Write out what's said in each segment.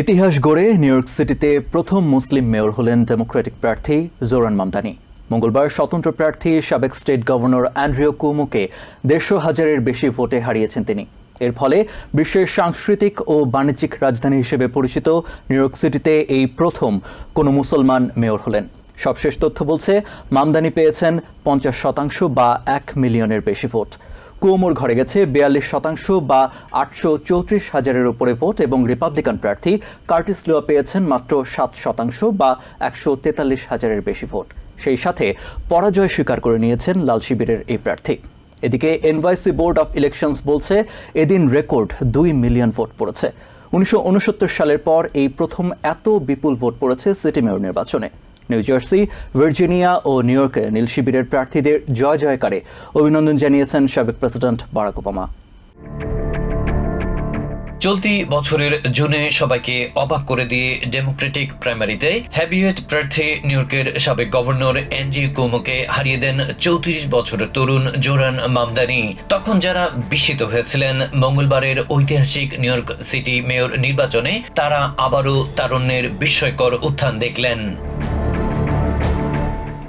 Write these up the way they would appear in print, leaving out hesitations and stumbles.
ইতিহাস গড়ে new York সিটিতে প্রথম মুসলিম মেয়র হলেন ডেমোক্রেটিক প্রার্থী জোরান মামদানি। মঙ্গলবার স্বতন্ত্র প্রার্থী সাবেক স্টেট গভর্নর অ্যান্ড্রিউ কুমোকে 150,000-এর বেশি ভোটে হারিয়েছেন তিনি। এর ফলে বিশ্বের সাংস্কৃতিক ও বাণিজ্যিক রাজধানী হিসেবে পরিচিত নিউ ইয়র্ক সিটিতে এই প্রথম কোনো মুসলমান মেয়র হলেন। সবশেষ তথ্য বলছে মামদানি পেয়েছেন 50% বা 1 মিলিয়নের বেশি ভোট। কুমোর ঘরে গেছে 42% বা 834,000-এর উপরে ভোট এবং রিপাবলিকান প্রার্থী কার্টিস লুয়া পেয়েছেন মাত্র 7% বা 143,000-এর বেশি ভোট। সেই সাথে পরাজয় স্বীকার করে নিয়েছেন লাল শিবিরের এই প্রার্থী। এদিকে এনওয়াইসি বোর্ড অফ ইলেকশনস বলছে এদিন রেকর্ড 2 মিলিয়ন ভোট পড়েছে। 1969 সালের পর এই প্রথম এত বিপুল ভোট পড়েছে সিটি মেয়র নির্বাচনে। নিউ জার্সি, ভার্জিনিয়া ও নিউ ইয়র্কে নীল শিবিরের প্রার্থীদের জয় জয়কারে অভিনন্দন জানিয়েছেন সাবেক প্রেসিডেন্ট বারাক ওবামা। চলতি বছরের জুনে সবাইকে অবাক করে দিয়ে ডেমোক্রেটিক প্রাইমারিতে হেভিওয়েট প্রার্থী নিউ ইয়র্কের সাবেক গভর্নর অ্যান্ড্রিউ কুমোকে হারিয়ে দেন 34 বছরের তরুণ জোরান মামদানি। তখন যারা বিস্মিত হয়েছিলেন মঙ্গলবারের ঐতিহাসিক নিউ ইয়র্ক সিটি মেয়র নির্বাচনে, তারা আবারও তারুণ্যের বিস্ময়কর উত্থান দেখলেন।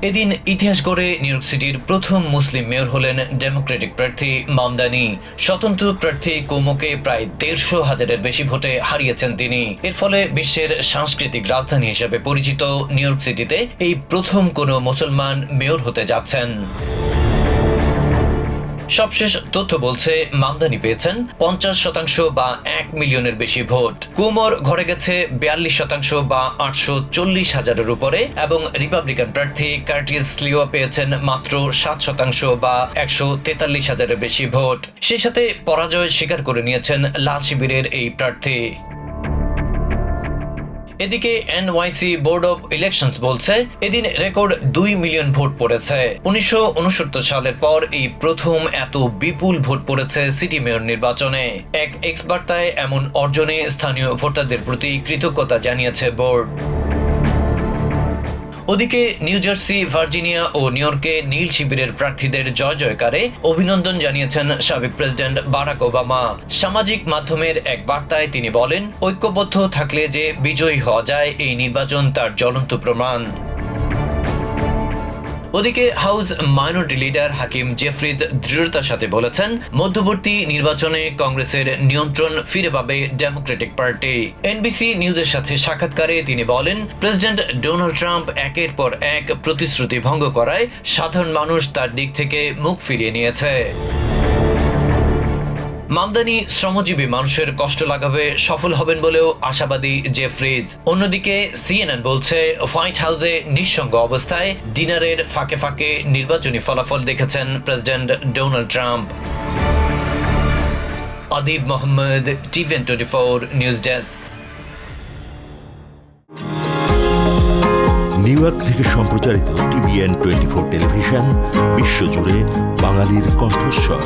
এদিন ইতিহাস গড়ে নিউ ইয়র্ক সিটির প্রথম মুসলিম মেয়র হলেন ডেমোক্রেটিক প্রার্থী মামদানি। স্বতন্ত্র প্রার্থী কুমোকে প্রায় 150,000-এর বেশি ভোটে হারিয়েছেন তিনি। এর ফলে বিশ্বের সাংস্কৃতিক রাজধানী হিসেবে পরিচিত নিউ ইয়র্ক সিটিতে এই প্রথম কোনো মুসলমান মেয়র হতে যাচ্ছেন। সবশেষ তথ্য বলছে মামদানি পেয়েছেন 50% বা 1 মিলিয়নের বেশি ভোট। কুমোর ঘরে গেছে 42% বা 840,000-এর উপরে এবং রিপাবলিকান প্রার্থী কার্টিস লিওয়া পেয়েছেন মাত্র 7% বা 143,000-এর বেশি ভোট। সেই সাথে পরাজয় স্বীকার করে নিয়েছেন লাল শিবিরের এই প্রার্থী। এদিকে এনওয়াইসি বোর্ড অফ ইলেকশনস বলছে এদিন রেকর্ড 2 মিলিয়ন ভোট পড়েছে। 1969 সালের পর এই প্রথম এত বিপুল ভোট পড়েছে সিটি মেয়র নির্বাচনে। এক এক্স বার্তায় এমন অর্জনে স্থানীয় ভোটারদের প্রতি কৃতজ্ঞতা জানিয়েছে বোর্ড। ওদিকে নিউ জার্সি, ভার্জিনিয়া ও নিউ ইয়র্কে নীল শিবিরের প্রার্থীদের জয় জয়কারে অভিনন্দন জানিয়েছেন সাবেক প্রেসিডেন্ট বারাক ওবামা। সামাজিক মাধ্যমের এক বার্তায় তিনি বলেন, ঐক্যবদ্ধ থাকলে যে বিজয়ী হওয়া যায়, এই নির্বাচন তার জ্বলন্ত প্রমাণ। ওদিকে হাউস মাইনরিটি লিডার হাকিম জেফ্রিজ দৃঢ়তার সাথে বলেছেন, মধ্যবর্তী নির্বাচনে কংগ্রেসের নিয়ন্ত্রণ ফিরে পাবে ডেমোক্রেটিক পার্টি। এনবিসি নিউজের সাথে সাক্ষাৎকারে তিনি বলেন, প্রেসিডেন্ট ডোনাল্ড ট্রাম্প একের পর এক প্রতিশ্রুতি ভঙ্গ করায় সাধারণ মানুষ তার দিক থেকে মুখ ফিরিয়ে নিয়েছে। মামদানি শ্রমজীবী মানুষের কষ্ট লাঘবে সফল হবেন বলেও আশাবাদী জেফ্রিজ। অন্যদিকে সিএনএন বলছে, হোয়াইট হাউসে নিঃসঙ্গ অবস্থায় ডিনারের ফাঁকে ফাঁকে নির্বাচনী ফলাফল দেখেছেন president Donald Trump. Adib Mohammad, TVN 24 news desk. New York থেকে সম্প্রচারিত টিভিএন 24 টেলিভিশন বিশ্বজুড়ে বাঙালির কণ্ঠস্বর।